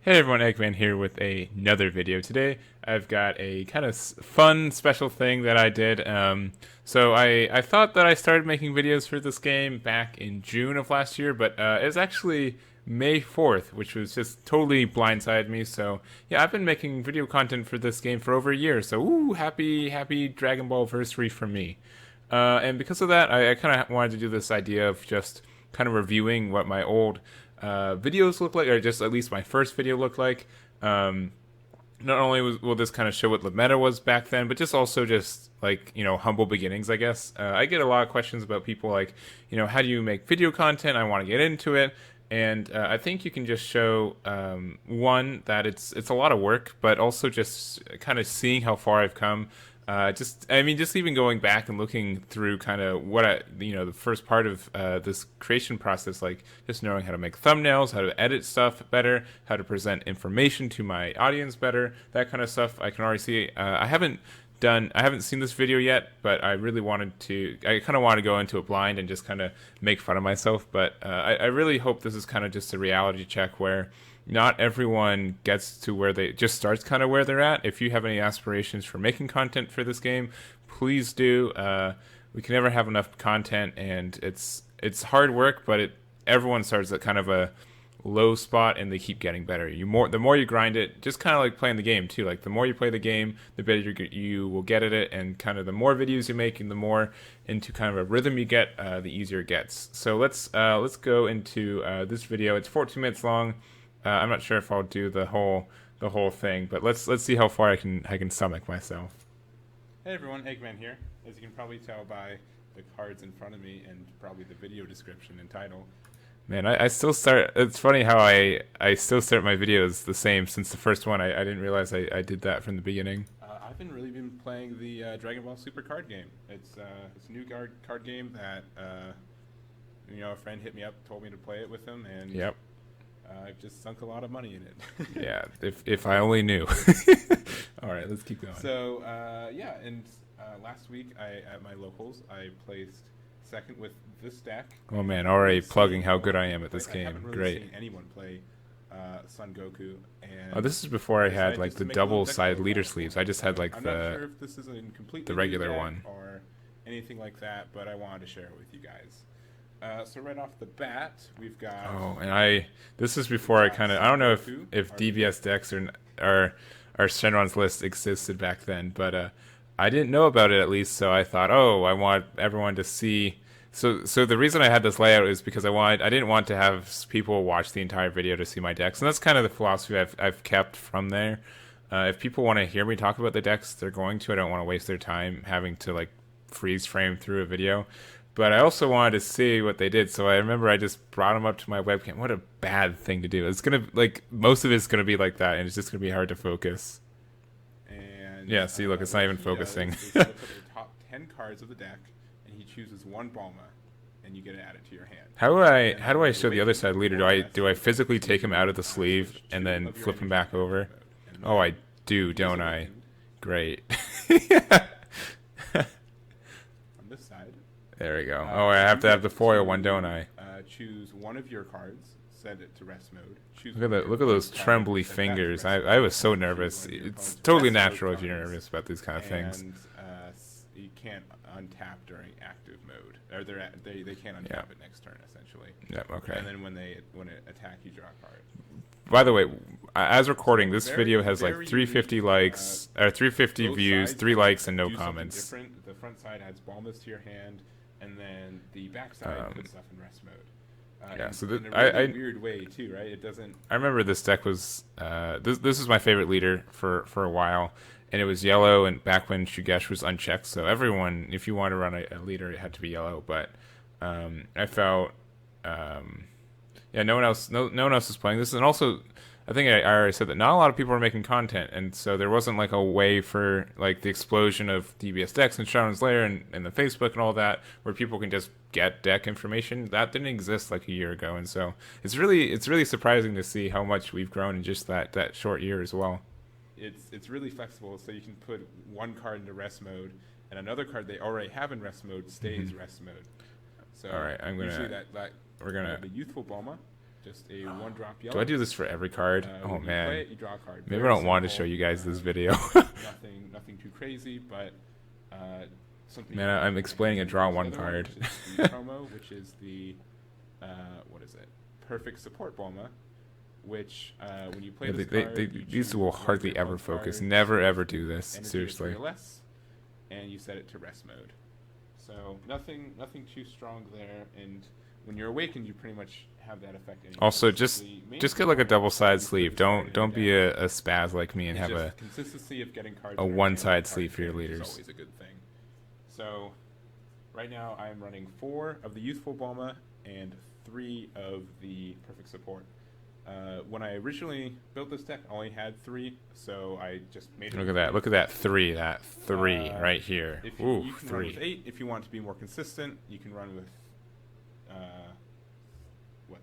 Hey everyone, Egman here with another video. Today I've got a kind of fun special thing that I did. So I thought that I started making videos for this game back in June of last year, but it was actually May 4th, which was just totally blindsided me. So yeah, I've been making video content for this game for over a year. So happy Dragon Ball anniversary for me. And because of that, I kind of wanted to do this idea of just kind of reviewing what my old videos look like, or just at least my first video looked like. Not only will this kind of show what the meta was back then, but just also just like, humble beginnings, I guess. I get a lot of questions about people like, how do you make video content? I want to get into it. And I think you can just show, one, that it's a lot of work, but also just kind of seeing how far I've come. Just even going back and looking through kind of the first part of this creation process, like just knowing how to make thumbnails, how to edit stuff better, how to present information to my audience better, that kind of stuff. I can already see. I haven't seen this video yet, but I really I kind of want to go into it blind and just kind of make fun of myself. But I really hope this is kind of just a reality check where not everyone gets to where they just starts kind of where they're at. If you have any aspirations for making content for this game, please do. We can never have enough content, and it's hard work, but everyone starts at kind of a low spot and they keep getting better. The more you grind it, just kind of like playing the game too. Like the more you play the game, the better you will get at it, and kind of the more videos you make and the more into kind of a rhythm you get, the easier it gets. So let's go into this video. It's 14 minutes long. I'm not sure if I'll do the whole thing, but let's see how far I can stomach myself. Hey everyone, Egman here. As you can probably tell by the cards in front of me and probably the video description and title. Man, I still start. It's funny how I still start my videos the same since the first one. I didn't realize I did that from the beginning. I've been playing the Dragon Ball Super card game. It's a new card game that a friend hit me up, told me to play it with him, and yep. I've just sunk a lot of money in it. Yeah, if I only knew. All right, let's keep going. So last week at my locals I placed second with this deck. Oh man, already plugging how good I am at this game. I haven't really Great. Seen anyone play Son Goku. And this is before I had like the double-sided leader sleeves. I just had like the regular one or anything like that, but I wanted to share it with you guys. So right off the bat, we've got. Oh, and this is before I don't know if DBS decks or Shenron's list existed back then, but I didn't know about it at least. So I thought, I want everyone to see. So the reason I had this layout is because I didn't want to have people watch the entire video to see my decks, and that's kind of the philosophy I've kept from there. If people want to hear me talk about the decks, they're going to. I don't want to waste their time having to like freeze frame through a video. But I also wanted to see what they did, so I remember I just brought them up to my webcam. What a bad thing to do. It's gonna most of it's gonna be like that, and it's just gonna be hard to focus. And yeah, see, look, it's not even focusing. He looks at the top 10 cards of the deck, and he chooses one Bulma, and you get it added to your hand. How do I show the other side leader? Do I physically take him out of the sleeve and then flip him back over? Oh, I do, don't I? Great. There we go. I have to have the foil one, don't I? Choose one of your cards, set it to rest mode. Look at those trembly fingers. I was so nervous. It's totally natural if you're nervous about these kind of things. And you can't untap during active mode, or they can't untap it next turn essentially. Yep. Okay. And then when it attack, you draw a card. By the way, as recording, this video has like 350 likes, or 350 views, 3 likes, and no comments. The front side adds Bulmas to your hand, and then the back side puts stuff in rest mode. Yeah, so in a really weird way too, right? It doesn't. I remember this deck was this is my favorite leader for a while, and it was yellow, and back when Shugesh was unchecked, so everyone, if you want to run a leader, it had to be yellow. But I felt. No one else is playing this, and also I think I already said that not a lot of people are making content, and so there wasn't like a way for like the explosion of DBS decks and Sharon's Lair and the Facebook and all that, where people can just get deck information. That didn't exist like a year ago, and so it's really surprising to see how much we've grown in just that short year as well. It's really flexible, so you can put one card into rest mode, and another card they already have in rest mode stays rest mode. So all right, we're gonna the youthful Bulma. just a 1-drop yellow. Do I do this for every card? Oh When you man. play it, you draw a card. Maybe I Very don't want to show simple, you guys this video. nothing too crazy, but something. Man, I'm explaining a draw one Another card. Which is the promo, which is the what is it? Perfect support Bulma, which when you play this card, you these choose will one of hardly your ever opponent's focus. cards, Never ever do this. energy is Seriously. 3 or less, and you set it to rest mode. So nothing too strong there, and when you're awakened, you pretty much have that effect anyway. Also, The just main get like a goal double side is sleeve. to start Don't it be down. a spaz like me and It's have just a consistency of getting cards a in your one hand, side card sleeve for your advantage is leaders. always a good thing. So right now I'm running 4 of the youthful Bulma and 3 of the perfect support. When I originally built this deck, I only had 3, so I just made it. Look at that! Look at that 3! That 3 right here. If Ooh, you can 3. run with 8 if you want to be more consistent. You can run with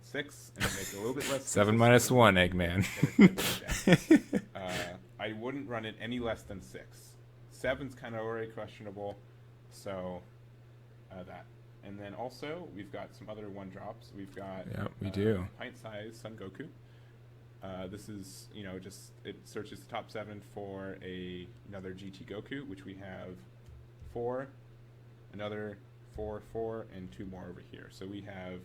6 and make it a little bit less. 7 minus 1, Eggman. I wouldn't run it any less than 6. 7's kind of already questionable, so that. And then also we've got some other 1-drops. We've got we do. Pint-sized Son Goku. This is, just it searches the top 7 for another GT Goku, which we have 4, another 4, 4, and 2 more over here. So we have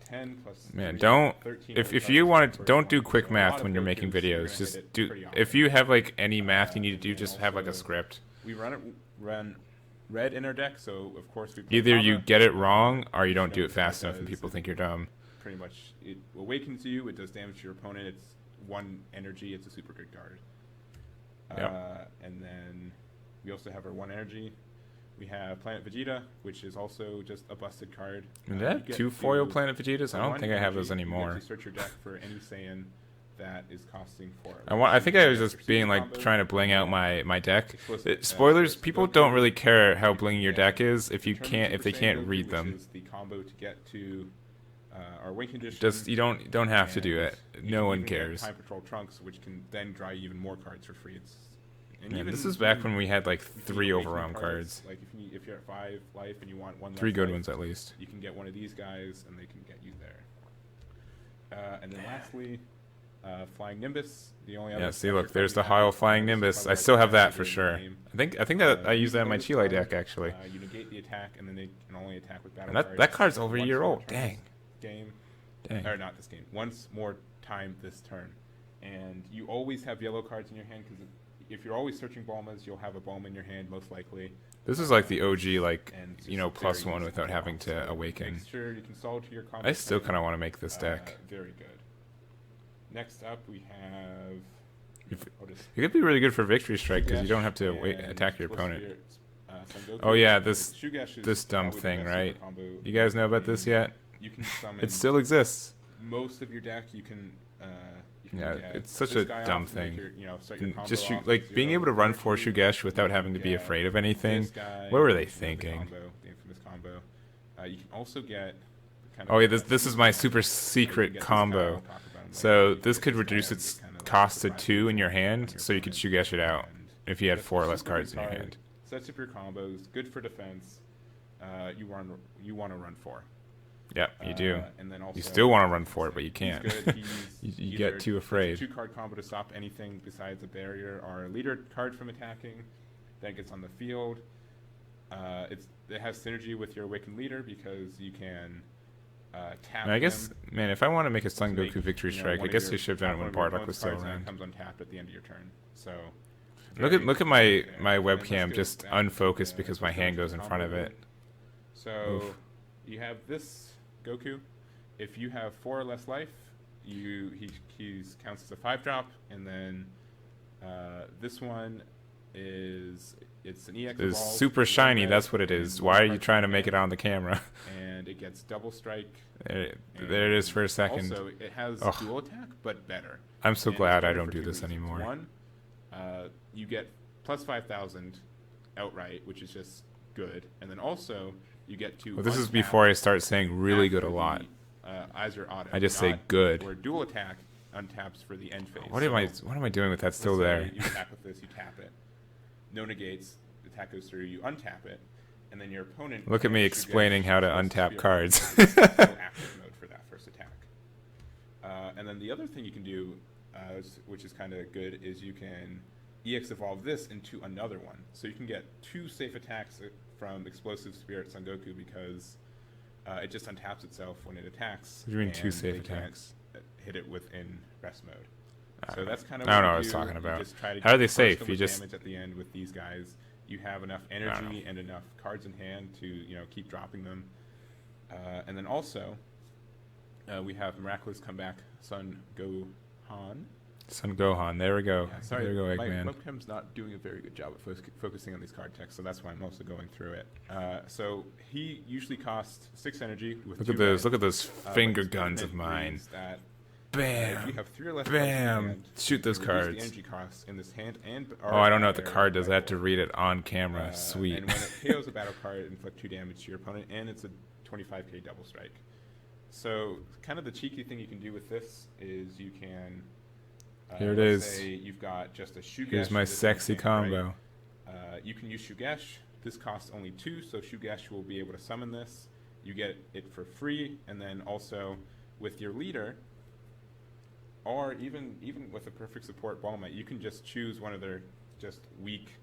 10 plus. Man, 3, don't 13 if you want to, don't do one. quick So a math lot when of you're making Gokus, you're videos. gonna Just hit it do. pretty If often. you have like any math you need to do, And just have like a also script. We run red in our deck, so of course we. Either you get it wrong or you don't do know it fast what it enough and does. people think you're dumb. Pretty much, it awakens you. It does damage to your opponent. It's 1 energy. It's a super good card. And then we also have our 1 energy. We have Planet Vegeta, which is also just a busted card. Is You that get 2 foil to- Planet Vegetas? I for don't 1 think I have energy, those you get anymore. to search your deck for any Saiyan that is costing 4. I think I was just being like trying to bling out my deck. Spoilers: people don't really care how bling your deck is if they can't read them. Which is the combo to get to our win condition. Just you don't have to do it. You No can one even get cares. Time Patrol Trunks, which can then draw you even more cards for free. Man, this is back when we had like 3 overwhelm cards. Like if you're at 5 life and you want 1 less 3 good life, ones at least. you can get one of these guys and they can get you there. And then lastly, Flying Nimbus. The only other Yeah, see, special look, card there's we the have Heil is Flying this is Nimbus. probably I like still have the that best for card sure. in the game. I think that I use that in my you Chile play this deck actually. You negate the attack and then they can only attack with battle And cards. that card's over a once year more old. turns Dang. Game. Dang. Or not this game. Once more time this turn. And you always have yellow cards in your hand because if you're always searching Bulmas, you'll have a Bulma in your hand most likely. This is like the OG, like, And it's just plus very 1 easy without to having draw. to So awaken. Make sure you can solve to your combo I still plan. kind of want to make this deck. Very good. Next up we have. It could be really good for Victory Strike because you Shugesh don't have to and attack your Split opponent. Spirit, Son Goku. Oh yeah, this Shugesh is this dumb probably the thing, best right? super combo You guys know about in this the yet? game. You can summon It still exists. most of your deck. You can Yeah, get it's such this a guy dumb off and make thing. start your combo Just off shoot, with like being 0 able to run energy. 4 Shugesh without having to be Get afraid of anything. this guy, What were they which is the thinking? combo, the infamous combo. You can also get. Oh yeah, this is my super secret combo. So this could reduce its cost to 2 in your hand, so you could Shugesh it out if you had 4 or less cards in your hand. Sets up your combos, good for defense. You want to run 4. Yep, you do. And then also, You still want to run for it, but you can't. He's good. You get too afraid. 2-card combo to stop anything besides a barrier or a leader card from attacking. Then it gets on the field. It has synergy with your awakened leader because you can tap. I guess, him man, if I want to make a Son to make, Goku Victory Strike, one I of guess your they should have done it top when one of your Bardock was opponent's still cards, and it around. comes untapped at the end of your turn. So Look at my And let's webcam go just back unfocused to because the my hand combo goes in front of it. So Oof. you have this Goku. If you have 4 or less life, he counts as a 5-drop, and then this one it's an EX It's evolve, super one shiny, red, that's what it and is. one Why are you card trying to from make it hand, on the camera? And it gets double strike. There it is for a second. Also, it has Ugh. dual attack, but better. I'm so And glad it's I better don't for do 2 this reasons. anymore. One, you get plus 5,000 outright, which is just good. And then also, you get to Well, this is untap before I start saying really good a after lot. the, Aizer Auto. I just say not good. Where dual attack untaps for the end phase. What am I doing with that let's still say there? You attack with this, you tap it. No negates, the attack goes through, you untap it, and then your opponent. Look at me can explaining Shugesh how to plus untap Spirit. cards. So active mode for that first attack. And then the other thing you can do, which is kind of good, is you can EX evolve this into another one. So you can get 2 safe attacks from Explosive Spirit Son Goku because it just untaps itself when it attacks. What do you mean 2 safe attacks? Hit it within rest mode. So that's kind of I don't know what what I was talking about. How are they safe? You just damage at the end with these guys. You have enough energy and enough cards in hand to keep dropping them. And then also we have Miraculous Comeback Son Gohan. Son Gohan. There we go. Yeah, sorry, there we go, Egman. My webcam's not doing a very good job at focusing on these card texts, so that's why I'm mostly going through it. So he usually costs 6 energy. With Look at those finger guns of mine. That, bam! if you have 3 or less bam! Hand, shoot those cards. The energy costs in this hand and oh, I don't know what the card does. I have to read it on camera. Sweet. And when it KOs a battle card, inflict 2 damage to your opponent, and it's a 25k double strike. So kind of the cheeky thing you can do with this is you can. Here it is. Say you've got just a Shugesh. Here's my sexy combo. Right? You can use Shugesh. This costs only 2, so Shugesh will be able to summon this. You get it for free, and then also with your leader, or even with a perfect support Bulma, you can just choose one of their just weak.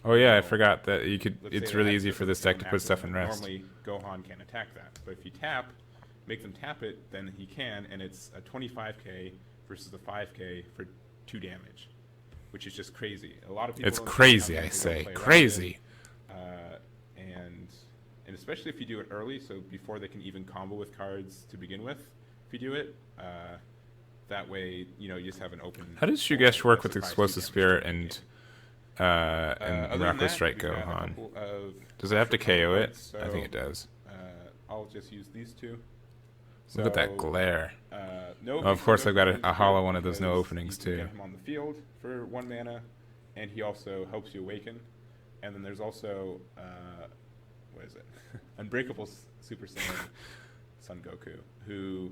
Oh yeah, I forgot that you could. Let's it's say really easy for this deck to put stuff in rest. Normally, Gohan can't attack that, but if you make them tap it, then he can, and it's a 25k versus a 5k for 2 damage, which is just crazy. A lot of people. It's crazy, I say, crazy. And especially if you do it early, so before they can even combo with cards to begin with. If you do it, that way you just have an open. How does Shugesh work with Explosive Spirit and Miraculous Strike Gohan? Does it have to KO it? So, I think it does. I'll just use these 2. Look at that glare. No, of course, I've got a hollow one of those no openings you too. Get him on the field for 1 mana, and he also helps you awaken. And then there's also what is it? Unbreakable Super Saiyan Son Goku, who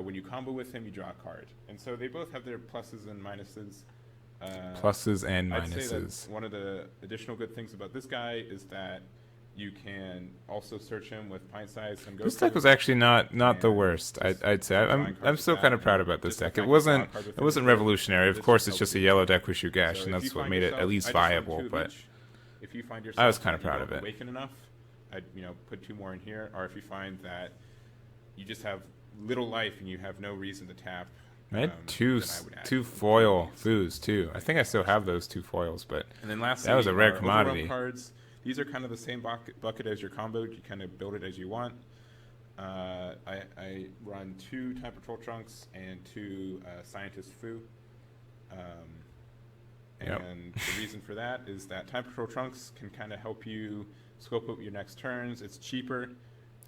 when you combo with him, you draw a card. And so they both have their pluses and minuses. Pluses and I'd say minuses. that one of the additional good things about this guy is that you can also search him with pint-sized Son Goku. This deck was actually not the worst. I'd say I'm still kind of proud about this deck. It wasn't revolutionary. Of course, it's just a yellow deck with Shugesh, and that's what made it at least viable. But if you find I was kind of proud of it. Awaken enough, I'd put 2 more in here. Or if you find that you just have little life and you have no reason to tap. I had two foil foos too. I think I still have those 2 foils, but and then lastly, that was a rare commodity. Cards. These are kind of the same bucket as your combo. You kind of build it as you want. I run 2 Time Patrol Trunks and 2 Scientist Fu. And the reason for that is that Time Patrol Trunks can kind of help you scope out your next turns. It's cheaper.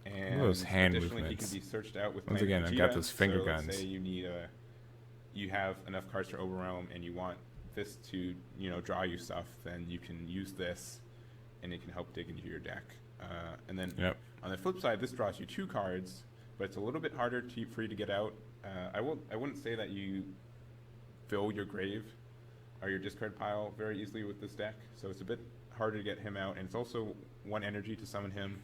And those hand additionally, movements. he can be searched out with Once again, I've got those finger so guns. Let's say you have enough cards for Overwhelm and you want this to draw you stuff, then you can use this. And it can help dig into your deck. And then on the flip side, this draws you 2 cards, but it's a little bit harder for you to get out. I wouldn't say that you fill your grave or your discard pile very easily with this deck, so it's a bit harder to get him out, and it's also 1 energy to summon him.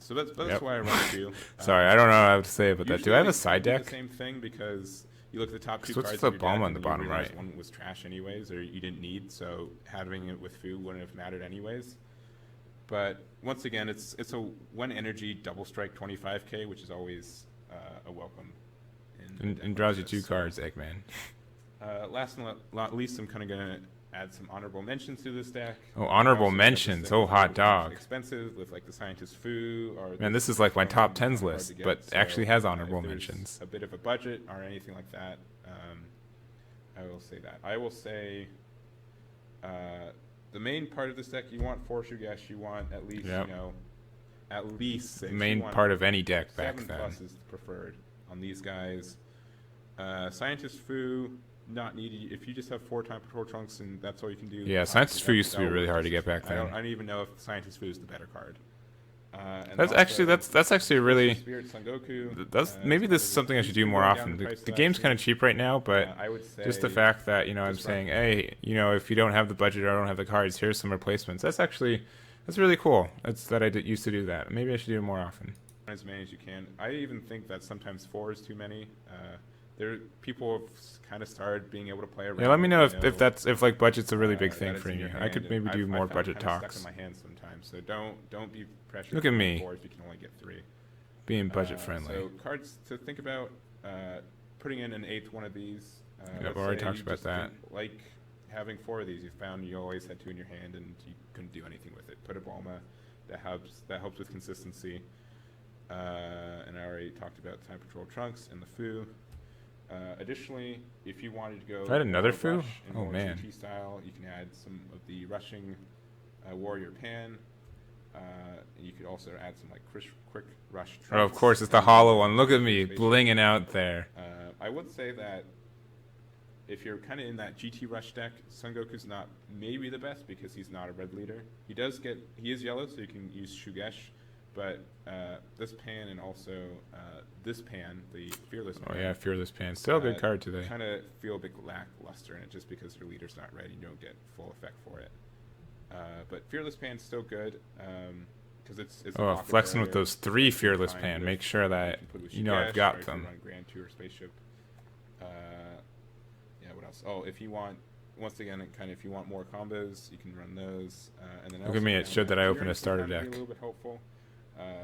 So that's why I run 2. Sorry, I don't know what I have to say about that. Do I have a side deck? The same thing because you look at the top 2 what's cards. the of your bomb deck on the and you bottom realize right? One was trash anyways, or you didn't need, so having it with Fu wouldn't have mattered anyways. But once again, it's a 1 energy double strike 25k, which is always a welcome. And draws you 2 cards, Egman. Last and not least, I'm kind of going to add some honorable mentions to this deck. Oh, honorable mentions. Oh, hot dog. Expensive with like the Scientist Fu. Or man, this is like my top 10s list, but actually has honorable mentions. A bit of a budget or anything like that, I will say that. I will say the main part of this deck, you want 4 Shugesh, you want at least, at least 6. The main part of any deck back 7 then. plus is preferred on these guys. Scientist Fu, not needy. If you just have 4 Time Patrol Trunks and that's all you can do. Yeah, Scientist Fu used to be really hard to get back then. I don't even know if Scientist Fu is the better card. That's actually a really. Spirit Son Goku, Maybe this is something I should do more often. The game's kind of cheap right now, but I would say just the fact that I'm saying, hey, if you don't have the budget or I don't have the cards, here's some replacements. That's really cool. That I used to do that. Maybe I should do it more often. as many as you can. I even think that sometimes 4 is too many. People have kind of started being able to play around. Yeah, let me know if like budget's a really big thing for you. I could maybe do more budget I've talks. stuck in my hands sometimes, so don't be pressured. Look at me. 4 if you can only get 3. Being budget friendly. So cards to think about: putting in an 8th one of these. I've already talked about that. Like having 4 of these, you found you always had 2 in your hand and you couldn't do anything with it. Put a Bulma, that helps with consistency. And I already talked about Time Patrol Trunks and the Fu. Additionally, if you wanted to go, I had another Fu. Oh more man! GT style, you can add some of the rushing Warrior Pan. You could also add some like quick rush. Trunks. Oh, of course, it's the hollow one. Look at me blinging out there. I would say that if you're kind of in that GT Rush deck, Son Goku's not maybe the best because he's not a red leader. He is yellow, so you can use Shugesh. But this Pan and also this Pan, the Fearless Pan. Oh yeah, Fearless Pan. Still a good card today. Kind of feel a bit lackluster in it just because your leader's not ready. You don't get full effect for it. But Fearless Pan's still good because it's flexing with those 3 Fearless Pan. Make sure that you know I've got them. Run Grand Tour Spaceship. Yeah, what else? Oh, if you want, once again, if you want more combos, you can run those. And then look at me! It showed that I opened a starter deck. A little bit helpful.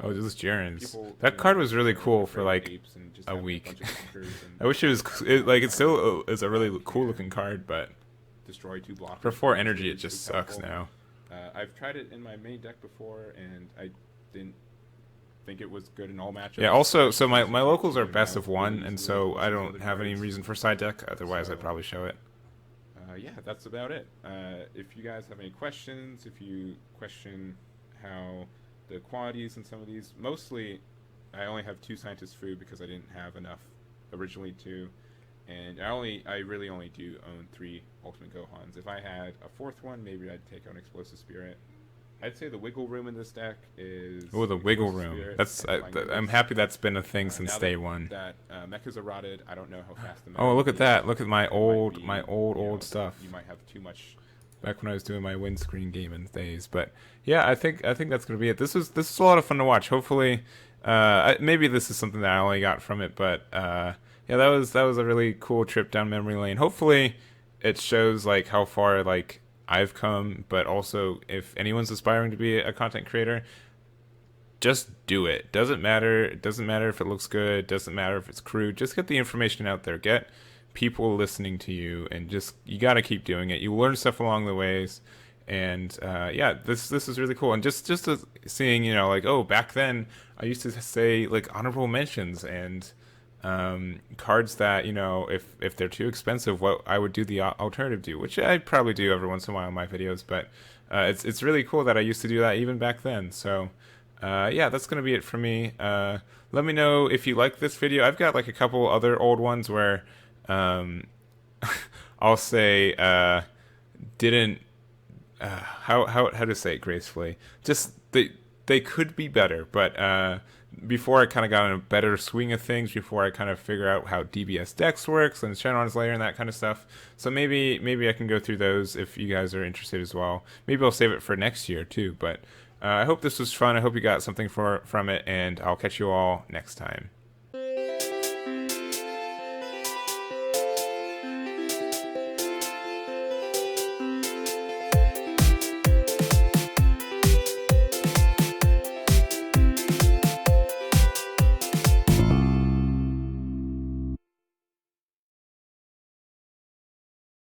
Oh, this is Jiren's. That card was really cool for like a week. I wish it was it still is a really cool looking card, but destroy 2 blockers. For 4 energy, it just sucks now. I've tried it in my main deck before, and I didn't think it was good in all matchups. Yeah. Also, so my locals are best of 1, and so I don't have any reason for side deck. Otherwise, I'd probably show it. Yeah, that's about it. If you guys have any questions, if you question how the quantities in some of these, mostly I only have 2 Scientist Food because I didn't have enough originally to, and I really only do own 3 Ultimate Gohans. If I had a 4th one, maybe I'd take on Explosive Spirit. I'd say the wiggle room in this deck is... Oh, the wiggle room. I'm happy that's been a thing since day one. That mechas are rotted. I don't know how fast the Oh, look at that. Look at my old stuff. You might have too much... Back when I was doing my WinScreen Gaming days. But yeah, I think that's going to be it. This was a lot of fun to watch. Hopefully, maybe this is something that I only got from it. But yeah, that was a really cool trip down memory lane. Hopefully, it shows like how far like I've come, but also if anyone's aspiring to be a content creator, just do it. Doesn't matter. It doesn't matter if it looks good. Doesn't matter if it's crude. Just get the information out there. Get people listening to you, and you got to keep doing it. You learn stuff along the ways, and yeah, this is really cool. And just seeing, you know, like, oh, back then I used to say like honorable mentions and cards that, you know, if they're too expensive, what I would do the alternative to, which I probably do every once in a while in my videos, but it's really cool that I used to do that even back then. So yeah, that's gonna be it for me. Let me know if you like this video. I've got like a couple other old ones where I'll say didn't how to say it gracefully. Just they could be better, but before I kind of got in a better swing of things, before I kind of figure out how DBS Dex works and Shenron's Lair and that kind of stuff. So maybe I can go through those if you guys are interested as well. Maybe I'll save it for next year too. But I hope this was fun. I hope you got something from it, and I'll catch you all next time.